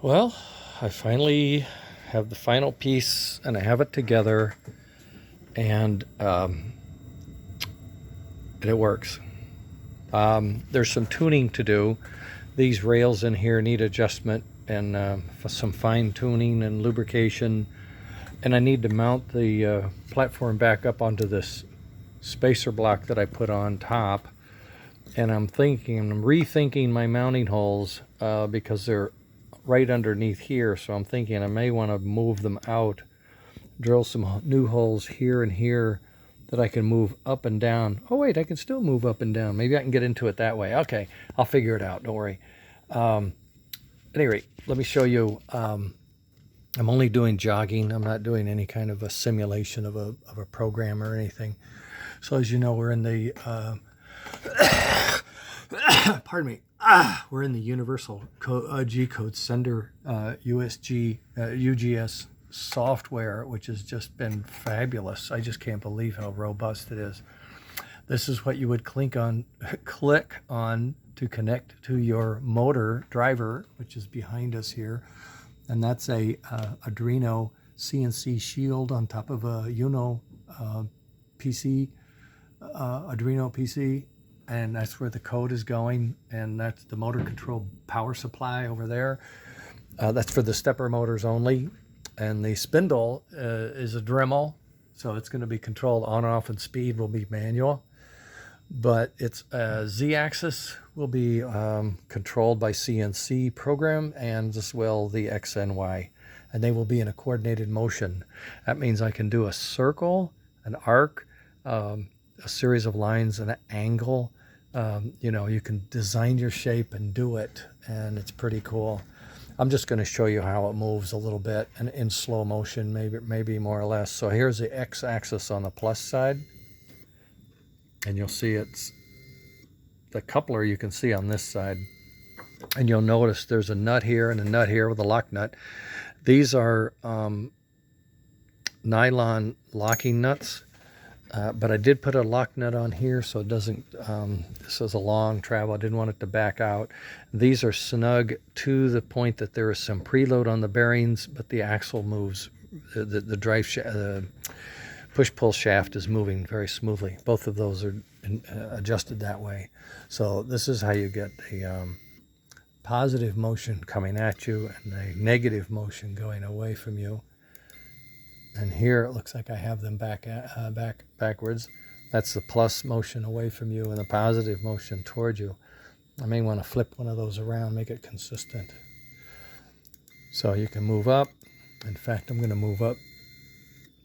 Well, I finally have the final piece and I have it together, and it works. There's some tuning to do. These rails in here need adjustment and some fine tuning and lubrication, and I need to mount the platform back up onto this spacer block that I put on top. And I'm rethinking my mounting holes because they're right underneath here, so I'm thinking I may want to move them out, drill some new holes here and here that I can move up and down. Oh wait, I can still move up and down. Maybe I can get into it that way. Okay, I'll figure it out, don't worry. At any rate, let me show you. I'm only doing jogging. I'm not doing any kind of a simulation of a program or anything. So as you know, we're in the pardon me. We're in the Universal G-Code Sender UGS software, which has just been fabulous. I just can't believe how robust it is. This is what you would click on to connect to your motor driver, which is behind us here. And that's a Arduino CNC shield on top of a Uno PC, Arduino PC. And that's where the code is going, and that's the motor control power supply over there. That's for the stepper motors only, and the spindle is a Dremel, so it's going to be controlled on and off, and speed will be manual. But its Z-axis will be controlled by CNC program, and as well the X and Y, and they will be in a coordinated motion. That means I can do a circle, an arc, a series of lines, and an angle. You know, you can design your shape and do it, and it's pretty cool. I'm just going to show you how it moves a little bit and in slow motion, maybe more or less. So here's the X-axis on the plus side, and you'll see it's the coupler you can see on this side, and you'll notice there's a nut here and a nut here with a lock nut. These are nylon locking nuts. But I did put a lock nut on here so it doesn't, this is a long travel. I didn't want it to back out. These are snug to the point that there is some preload on the bearings, but the axle moves, the drive push-pull shaft is moving very smoothly. Both of those are adjusted that way. So this is how you get the positive motion coming at you and the negative motion going away from you. And here it looks like I have them backwards. That's the plus motion away from you and the positive motion toward you. I may want to flip one of those around, make it consistent. So you can move up. In fact, I'm going to move up